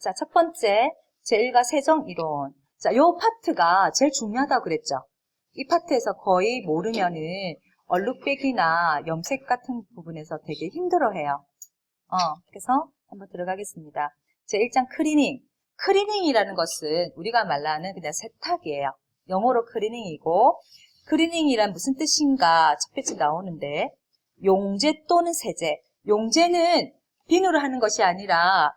자, 첫 번째, 제1과 세정 이론. 자, 요 파트가 제일 중요하다고 그랬죠. 이 파트에서 거의 모르면은 얼룩배기나 염색 같은 부분에서 되게 힘들어해요. 그래서 한번 들어가겠습니다. 제1장 클리닝. 클리닝이라는 것은 우리가 말하는 그냥 세탁이에요. 영어로 클리닝이고, 클리닝이란 무슨 뜻인가 첫 페이지 나오는데, 용제 또는 세제. 용제는 비누로 하는 것이 아니라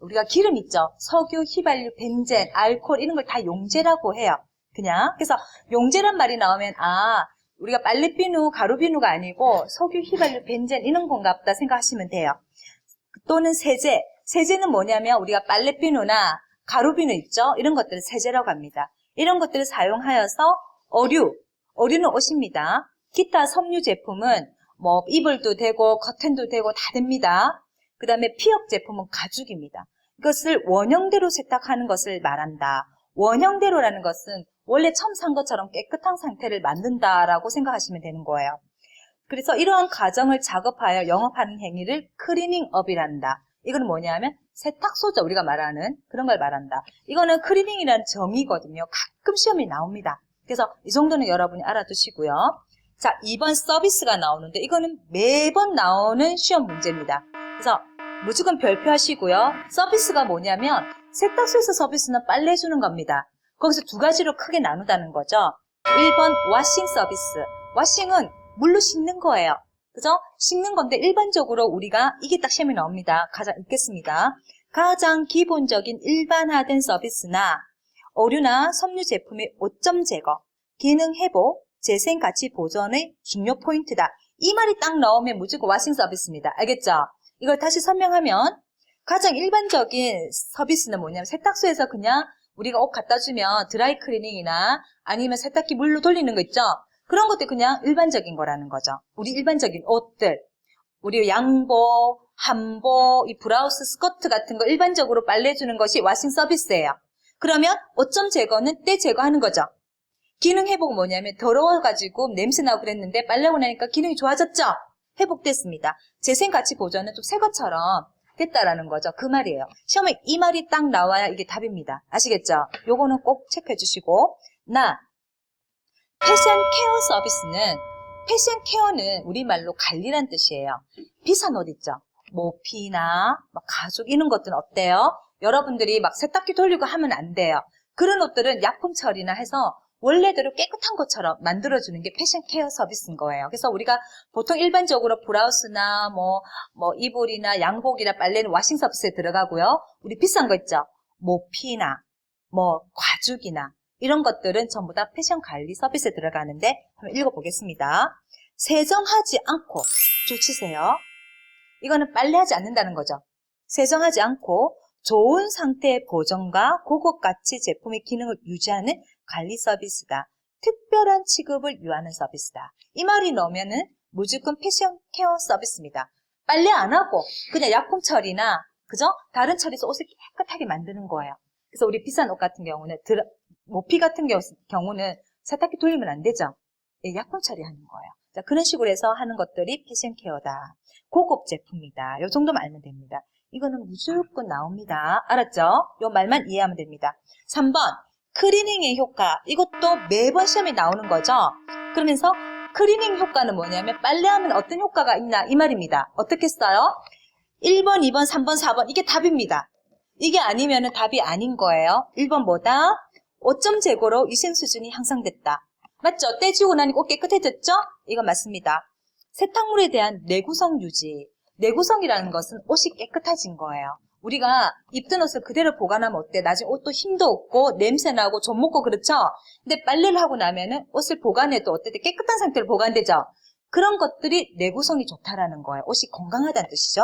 우리가 기름 있죠. 석유, 휘발유, 벤젠, 알코올 이런 걸 다 용제라고 해요. 그냥. 그래서 용제란 말이 나오면 우리가 빨래비누, 가루비누가 아니고 석유, 휘발유, 벤젠 이런 건가 보다 생각하시면 돼요. 또는 세제. 세제는 뭐냐면 우리가 빨래비누나 가루비누 있죠. 이런 것들을 세제라고 합니다. 이런 것들을 사용하여서 어류는 옷입니다. 기타 섬유 제품은 뭐 이불도 되고 커튼도 되고 다 됩니다. 그 다음에 피혁 제품은 가죽입니다. 이것을 원형대로 세탁하는 것을 말한다. 원형대로라는 것은 원래 처음 산 것처럼 깨끗한 상태를 만든다라고 생각하시면 되는 거예요. 그래서 이러한 과정을 작업하여 영업하는 행위를 클리닝업이란다. 이건 뭐냐면 세탁소죠. 우리가 말하는 그런 걸 말한다. 이거는 클리닝이라는 정의거든요. 가끔 시험이 나옵니다. 그래서 이 정도는 여러분이 알아두시고요. 자, 2번 서비스가 나오는데 이거는 매번 나오는 시험 문제입니다. 그래서 무조건 별표하시고요. 서비스가 뭐냐면 세탁소에서 서비스는 빨래 해주는 겁니다. 거기서 두 가지로 크게 나누다는 거죠. 1번 워싱 서비스. 워싱은 물로 씻는 거예요. 그죠? 씻는 건데 일반적으로 우리가 이게 딱 시험에 나옵니다. 가장 읽겠습니다. 가장 기본적인 일반화된 서비스나 어류나 섬유 제품의 오점 제거, 기능 회복, 재생 가치 보존의 중요 포인트다. 이 말이 딱 나오면 무조건 워싱 서비스입니다. 알겠죠? 이걸 다시 설명하면 가장 일반적인 서비스는 뭐냐면 세탁소에서 그냥 우리가 옷 갖다 주면 드라이 클리닝이나 아니면 세탁기 물로 돌리는 거 있죠? 그런 것도 그냥 일반적인 거라는 거죠. 우리 일반적인 옷들, 우리 양복, 한복, 이 브라우스, 스커트 같은 거 일반적으로 빨래주는 것이 워싱 서비스예요. 그러면 오점 제거는 때 제거하는 거죠. 기능 회복은 뭐냐면 더러워가지고 냄새나고 그랬는데 빨래하고 나니까 기능이 좋아졌죠? 회복됐습니다. 재생 가치 보존은 좀 새 것처럼 됐다라는 거죠. 그 말이에요. 시험에 이 말이 딱 나와야 이게 답입니다. 아시겠죠? 요거는 꼭 체크해 주시고. 패션 케어 서비스는, 패션 케어는 우리말로 관리란 뜻이에요. 비싼 옷 있죠? 모피나 가죽 이런 것들은 어때요? 여러분들이 막 세탁기 돌리고 하면 안 돼요. 그런 옷들은 약품 처리나 해서 원래대로 깨끗한 것처럼 만들어주는 게 패션 케어 서비스인 거예요. 그래서 우리가 보통 일반적으로 브라우스나 이불이나 양복이나 빨래는 워싱 서비스에 들어가고요. 우리 비싼 거 있죠? 모피나 가죽이나 이런 것들은 전부 다 패션 관리 서비스에 들어가는데 한번 읽어보겠습니다. 세정하지 않고 줄 치세요. 이거는 빨래하지 않는다는 거죠. 세정하지 않고 좋은 상태의 보존과 고급 가치 제품의 기능을 유지하는 관리 서비스다. 특별한 취급을 요하는 서비스다. 이 말이 나오면은 무조건 패션 케어 서비스입니다. 빨래 안 하고 그냥 약품 처리나 그죠? 다른 처리에서 옷을 깨끗하게 만드는 거예요. 그래서 우리 비싼 옷 같은 경우는 모피 같은 경우는 세탁기 돌리면 안 되죠. 약품 처리하는 거예요. 자, 그런 식으로 해서 하는 것들이 패션 케어다. 고급 제품이다. 이 정도만 알면 됩니다. 이거는 무조건 나옵니다. 알았죠? 이 말만 이해하면 됩니다. 3번 클리닝의 효과. 이것도 매번 시험에 나오는 거죠. 그러면서 클리닝 효과는 뭐냐면 빨래하면 어떤 효과가 있나 이 말입니다. 어떻게 써요? 1번, 2번, 3번, 4번 이게 답입니다. 이게 아니면 답이 아닌 거예요. 1번 뭐다? 5점 제거로 위생 수준이 향상됐다. 맞죠? 떼지고 나니까 옷 깨끗해졌죠? 이거 맞습니다. 세탁물에 대한 내구성 유지. 내구성이라는 것은 옷이 깨끗해진 거예요. 우리가 입던 옷을 그대로 보관하면 어때? 나중에 옷도 힘도 없고 냄새나고 좀 먹고 그렇죠? 근데 빨래를 하고 나면은 옷을 보관해도 어때? 깨끗한 상태로 보관되죠? 그런 것들이 내구성이 좋다라는 거예요. 옷이 건강하다는 뜻이죠.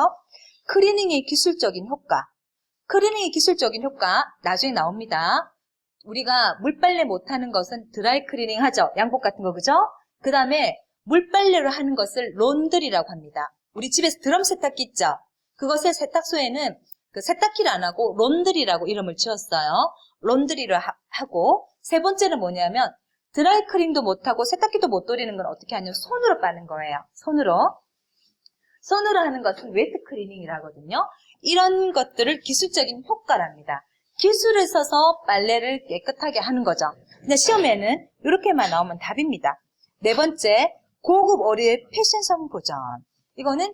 클리닝의 기술적인 효과. 클리닝의 기술적인 효과 나중에 나옵니다. 우리가 물빨래 못하는 것은 드라이 클리닝 하죠. 양복 같은 거 그죠? 그 다음에 물빨래로 하는 것을 론드리라고 합니다. 우리 집에서 드럼 세탁기 있죠? 그것을 세탁소에는 그 세탁기를 안 하고 론드리라고 이름을 지었어요. 론드리를 하고 세 번째는 뭐냐면 드라이 클리닝도 못하고 세탁기도 못 돌리는 건 어떻게 하냐면 손으로 빠는 거예요. 손으로 하는 것은 웨트 클리닝이라거든요. 이런 것들을 기술적인 효과랍니다. 기술을 써서 빨래를 깨끗하게 하는 거죠. 근데 시험에는 이렇게만 나오면 답입니다. 네 번째, 고급 오류의 패션성 보전. 이거는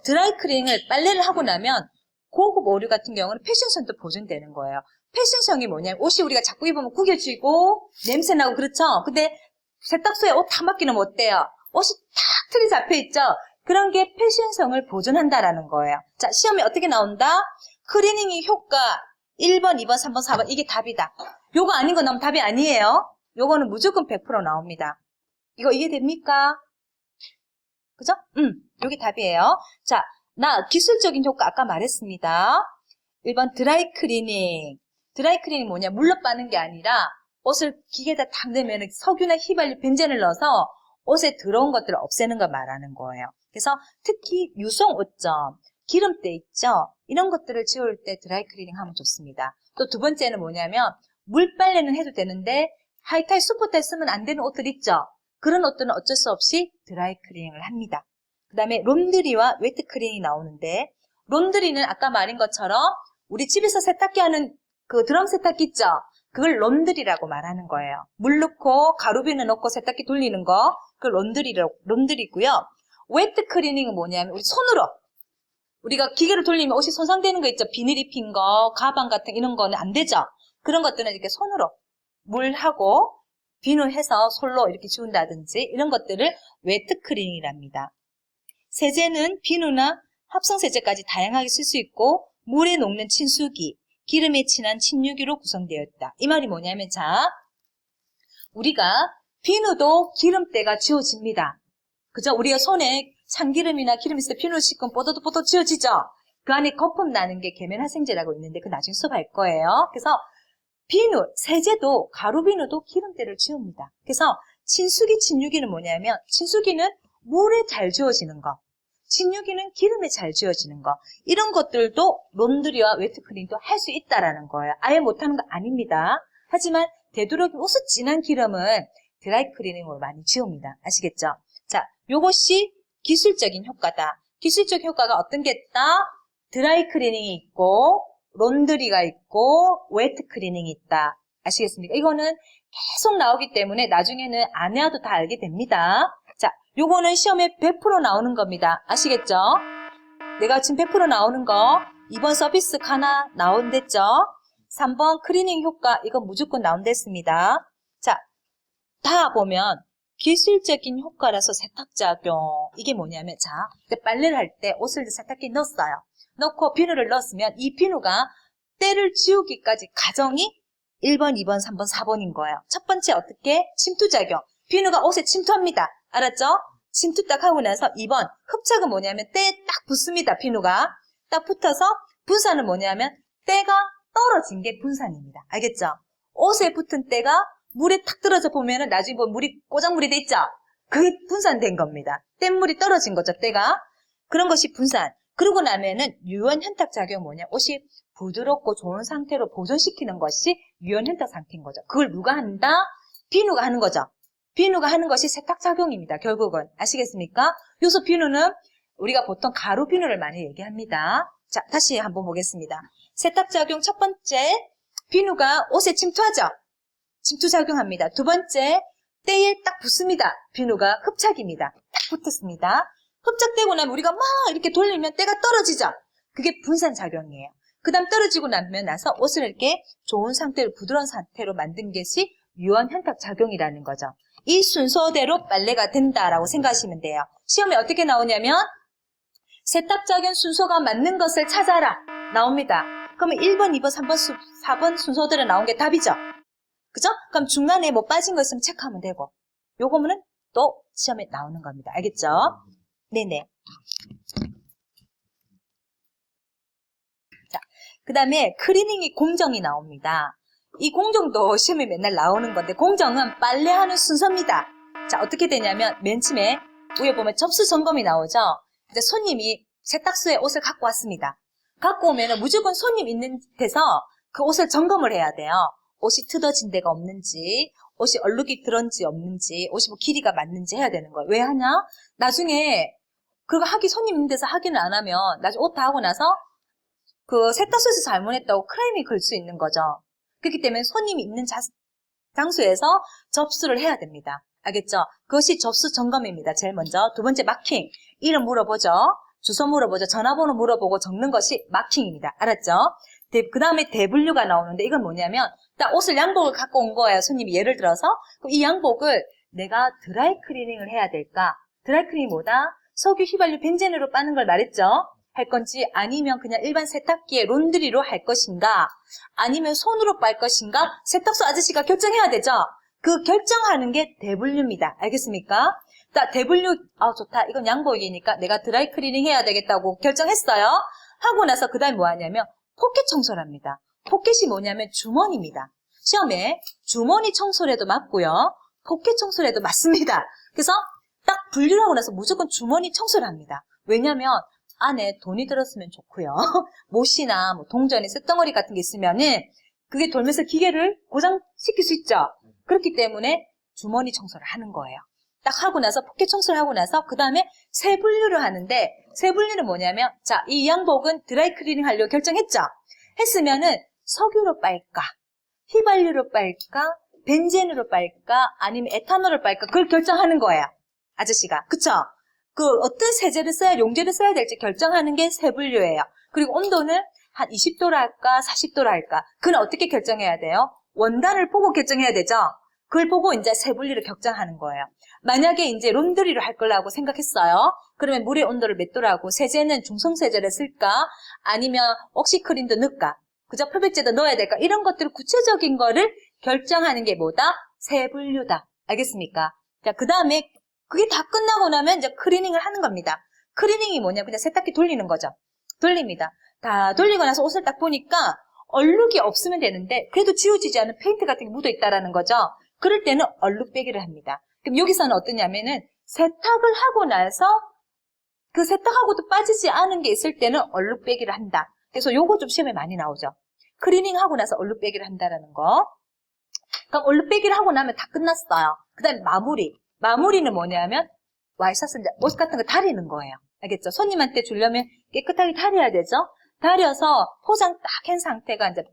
드라이클리닝을 빨래를 하고 나면 고급 오류 같은 경우는 패션성도 보존되는 거예요. 패션성이 뭐냐면 옷이 우리가 자꾸 입으면 구겨지고 냄새나고 그렇죠? 근데 세탁소에 옷 다 맡기면 어때요? 옷이 탁 틀이 잡혀있죠? 그런 게 패션성을 보존한다라는 거예요. 자, 시험에 어떻게 나온다? 클리닝의 효과 1번, 2번, 3번, 4번 이게 답이다. 요거 아닌 거 나오면 답이 아니에요. 요거는 무조건 100% 나옵니다. 이거 이해됩니까? 그죠? 요게 답이에요. 자, 기술적인 효과 아까 말했습니다. 1번 드라이 클리닝. 드라이 클리닝이 뭐냐? 물로 빠는 게 아니라 옷을 기계에다 탁 넣으면 석유나 휘발유, 벤젠을 넣어서 옷에 들어온 것들을 없애는 걸 말하는 거예요. 그래서 특히 유성 옷점, 기름때 있죠? 이런 것들을 지울 때 드라이 클리닝 하면 좋습니다. 또 두 번째는 뭐냐면 물빨래는 해도 되는데 하이탈, 수포탈 쓰면 안 되는 옷들 있죠? 그런 옷들은 어쩔 수 없이 드라이 클리닝을 합니다. 그 다음에 론드리와 웨트 클리닝이 나오는데 론드리는 아까 말한 것처럼 우리 집에서 세탁기 하는 그 드럼 세탁기 있죠? 그걸 론드리라고 말하는 거예요. 물 넣고 가루비누 넣고 세탁기 돌리는 거 그걸 론드리고요. 웨트 클리닝은 뭐냐면 우리 손으로 우리가 기계를 돌리면 옷이 손상되는 거 있죠? 비닐 입힌 거, 가방 같은 이런 거는 안 되죠? 그런 것들은 이렇게 손으로 물하고 비누해서 솔로 이렇게 지운다든지 이런 것들을 웨트 클리닝이랍니다. 세제는 비누나 합성세제까지 다양하게 쓸 수 있고 물에 녹는 친수기, 기름에 친한 침유기로 구성되었다. 이 말이 뭐냐면 자, 우리가 비누도 기름때가 지워집니다. 그죠? 우리가 손에 참기름이나 기름 있을 때 비누 씻으면 뽀득뽀득 지워지죠? 그 안에 거품 나는 게 계면활성제라고 있는데 그 나중에 수업할 거예요. 그래서 비누, 세제도 가루비누도 기름때를 지웁니다. 그래서 친수기, 침유기는 뭐냐면 친수기는 물에 잘 지워지는 거, 침유기는 기름에 잘 지워지는 거 이런 것들도 론드리와 웨트클리닝도 할 수 있다라는 거예요. 아예 못하는 거 아닙니다. 하지만 되도록 우수 진한 기름은 드라이클리닝으로 많이 지웁니다. 아시겠죠? 자, 요것이 기술적인 효과다. 기술적 효과가 어떤 게 있다? 드라이클리닝이 있고 론드리가 있고 웨트클리닝이 있다. 아시겠습니까? 이거는 계속 나오기 때문에 나중에는 안 해도 다 알게 됩니다. 자, 요거는 시험에 100% 나오는 겁니다. 아시겠죠? 내가 지금 100% 나오는 거 2번 서비스 하나 나온댔죠? 3번 클리닝 효과 이거 무조건 나온댔습니다. 자, 다 보면 기술적인 효과라서 세탁작용 이게 뭐냐면 자, 빨래를 할 때 옷을 세탁기에 넣었어요. 넣고 비누를 넣었으면 이 비누가 때를 지우기까지 과정이 1번, 2번, 3번, 4번인 거예요. 첫 번째 어떻게? 침투작용. 비누가 옷에 침투합니다. 알았죠? 침투 딱 하고 나서 2번 흡착은 뭐냐면 때에 딱 붙습니다. 비누가 딱 붙어서 분산은 뭐냐면 때가 떨어진 게 분산입니다. 알겠죠? 옷에 붙은 때가 물에 탁 떨어져 보면은 나중에 보면 물이 꼬장물이 돼 있죠? 그게 분산된 겁니다. 땐물이 떨어진 거죠. 때가 그런 것이 분산. 그러고 나면은 유연 현탁 작용 뭐냐? 옷이 부드럽고 좋은 상태로 보존시키는 것이 유연 현탁 상태인 거죠. 그걸 누가 한다? 비누가 하는 거죠. 비누가 하는 것이 세탁작용입니다. 결국은. 아시겠습니까? 요소 비누는 우리가 보통 가루 비누를 많이 얘기합니다. 자, 다시 한번 보겠습니다. 세탁작용 첫 번째, 비누가 옷에 침투하죠? 침투작용합니다. 두 번째, 때에 딱 붙습니다. 비누가 흡착입니다. 딱 붙었습니다. 흡착되고 나면 우리가 막 이렇게 돌리면 때가 떨어지죠? 그게 분산작용이에요. 그 다음 떨어지고 나서 옷을 이렇게 좋은 상태로 부드러운 상태로 만든 것이 유연 현탁 작용이라는 거죠. 이 순서대로 빨래가 된다라고 생각하시면 돼요. 시험에 어떻게 나오냐면 세탁작용 순서가 맞는 것을 찾아라 나옵니다. 그러면 1번, 2번, 3번, 4번 순서대로 나온 게 답이죠. 그죠? 그럼 중간에 뭐 빠진 거 있으면 체크하면 되고 요거는 또 시험에 나오는 겁니다. 알겠죠? 네네. 자, 그 다음에 클리닝이 공정이 나옵니다. 이 공정도 시험에 맨날 나오는 건데 공정은 빨래하는 순서입니다. 자, 어떻게 되냐면 맨 처음에 위에 보면 접수 점검이 나오죠. 이제 손님이 세탁소에 옷을 갖고 왔습니다. 갖고 오면은 무조건 손님 있는 데서 그 옷을 점검을 해야 돼요. 옷이 뜯어진 데가 없는지, 옷이 얼룩이 들었는지 없는지, 옷이 뭐 길이가 맞는지 해야 되는 거예요. 왜 하냐? 나중에 그거 손님 있는 데서 확인을 안 하면 나중에 옷 다 하고 나서 그 세탁소에서 잘못했다고 크레임이 걸 수 있는 거죠. 그렇기 때문에 손님이 있는 장소에서 접수를 해야 됩니다. 알겠죠? 그것이 접수 점검입니다. 제일 먼저. 두 번째 마킹. 이름 물어보죠. 주소 물어보죠. 전화번호 물어보고 적는 것이 마킹입니다. 알았죠? 그 다음에 대분류가 나오는데 이건 뭐냐면 딱 옷을 양복을 갖고 온 거예요. 손님이 예를 들어서. 그럼 이 양복을 내가 드라이 클리닝을 해야 될까? 드라이 클리닝이 뭐다? 석유, 휘발유, 벤젠으로 빠는 걸 말했죠? 할 건지 아니면 그냥 일반 세탁기에 론드리로 할 것인가? 아니면 손으로 빨 것인가? 세탁소 아저씨가 결정해야 되죠? 그 결정하는 게 대분류입니다. 알겠습니까? 자, 대분류, 좋다. 이건 양복이니까 내가 드라이 클리닝 해야 되겠다고 결정했어요. 하고 나서 그 다음에 뭐 하냐면 포켓 청소를 합니다. 포켓이 뭐냐면 주머니입니다. 시험에 주머니 청소를 해도 맞고요. 포켓 청소를 해도 맞습니다. 그래서 딱 분류를 하고 나서 무조건 주머니 청소를 합니다. 왜냐면 안에 돈이 들었으면 좋고요. 못이나 뭐 동전이 쇳덩어리 같은 게 있으면은 그게 돌면서 기계를 고장시킬 수 있죠. 그렇기 때문에 주머니 청소를 하는 거예요. 딱 하고 나서 포켓 청소를 하고 나서 그 다음에 세 분류를 하는데 세 분류는 뭐냐면 자, 이 양복은 드라이 클리닝 하려고 결정했죠. 했으면은 석유로 빨까 휘발유로 빨까 벤젠으로 빨까 아니면 에탄올을 빨까 그걸 결정하는 거예요. 아저씨가. 그쵸? 그 어떤 세제를 써야 용제를 써야 될지 결정하는 게 세 분류예요. 그리고 온도는 한 20도로 할까 40도로 할까 그건 어떻게 결정해야 돼요? 원단을 보고 결정해야 되죠. 그걸 보고 이제 세 분류를 결정하는 거예요. 만약에 이제 론드리로 할 거라고 생각했어요. 그러면 물의 온도를 몇 도로 하고 세제는 중성세제를 쓸까? 아니면 옥시크린도 넣을까? 그죠? 표백제도 넣어야 될까? 이런 것들 구체적인 거를 결정하는 게 뭐다? 세 분류다. 알겠습니까? 자, 그 다음에 그게 다 끝나고 나면 이제 클리닝을 하는 겁니다. 클리닝이 뭐냐? 그냥 세탁기 돌리는 거죠. 돌립니다. 다 돌리고 나서 옷을 딱 보니까 얼룩이 없으면 되는데 그래도 지워지지 않은 페인트 같은 게 묻어 있다라는 거죠. 그럴 때는 얼룩 빼기를 합니다. 그럼 여기서는 어떠냐면은 세탁을 하고 나서 그 세탁하고도 빠지지 않은 게 있을 때는 얼룩 빼기를 한다. 그래서 요거 좀 시험에 많이 나오죠. 클리닝 하고 나서 얼룩 빼기를 한다라는 거. 그럼 얼룩 빼기를 하고 나면 다 끝났어요. 그 다음에 마무리. 마무리는 뭐냐면 와이셔츠 옷 같은 거 다리는 거예요. 알겠죠? 손님한테 주려면 깨끗하게 다려야 되죠? 다려서 포장 딱 한 상태가 이제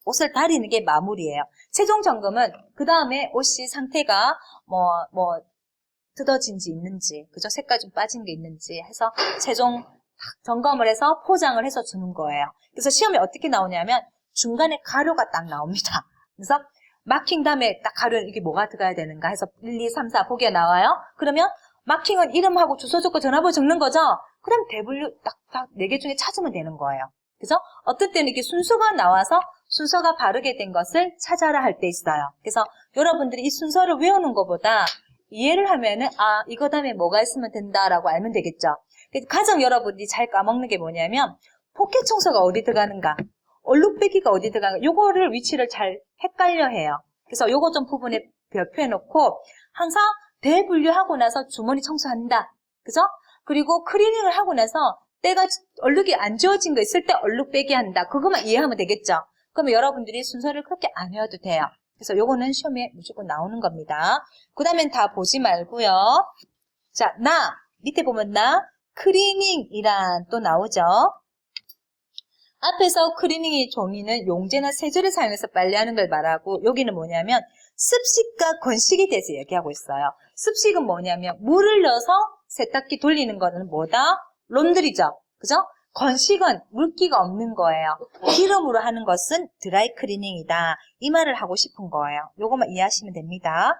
옷을 다리는 게 마무리예요. 최종 점검은 그 다음에 옷이 상태가 뭐 뜯어진지 있는지, 그죠? 색깔 좀 빠진 게 있는지 해서 최종 점검을 해서 포장을 해서 주는 거예요. 그래서 시험에 어떻게 나오냐면 중간에 가루가 딱 나옵니다. 그래서 마킹 다음에 딱 가루 이게 뭐가 들어가야 되는가 해서 1, 2, 3, 4 보기가 나와요. 그러면 마킹은 이름하고 주소 적고 전화번호 적는 거죠. 그럼 대분류 딱 4개 중에 찾으면 되는 거예요. 그래서 어떤 때는 이렇게 순서가 나와서 순서가 바르게 된 것을 찾아라 할 때 있어요. 그래서 여러분들이 이 순서를 외우는 것보다 이해를 하면은 이거 다음에 뭐가 있으면 된다라고 알면 되겠죠. 가장 여러분들이 잘 까먹는 게 뭐냐면 포켓 청소가 어디 들어가는가, 얼룩 빼기가 어디 들어가는가, 요거를 위치를 잘 헷갈려 해요. 그래서 요거 좀 부분에 별표해 놓고 항상 대분류하고 나서 주머니 청소한다. 그죠? 그리고 클리닝을 하고 나서 때가 얼룩이 안 지워진 거 있을 때 얼룩 빼기 한다. 그것만 이해하면 되겠죠. 그러면 여러분들이 순서를 그렇게 안 외워도 돼요. 그래서 요거는 시험에 무조건 나오는 겁니다. 그 다음엔 다 보지 말고요. 자, 밑에 보면 클리닝이란 또 나오죠. 앞에서 클리닝의 종이는 용제나 세제를 사용해서 빨래하는 걸 말하고 여기는 뭐냐면 습식과 건식에 대해서 얘기하고 있어요. 습식은 뭐냐면 물을 넣어서 세탁기 돌리는 거는 뭐다? 론드리죠. 그죠? 건식은 물기가 없는 거예요. 기름으로 하는 것은 드라이 클리닝이다. 이 말을 하고 싶은 거예요. 요것만 이해하시면 됩니다.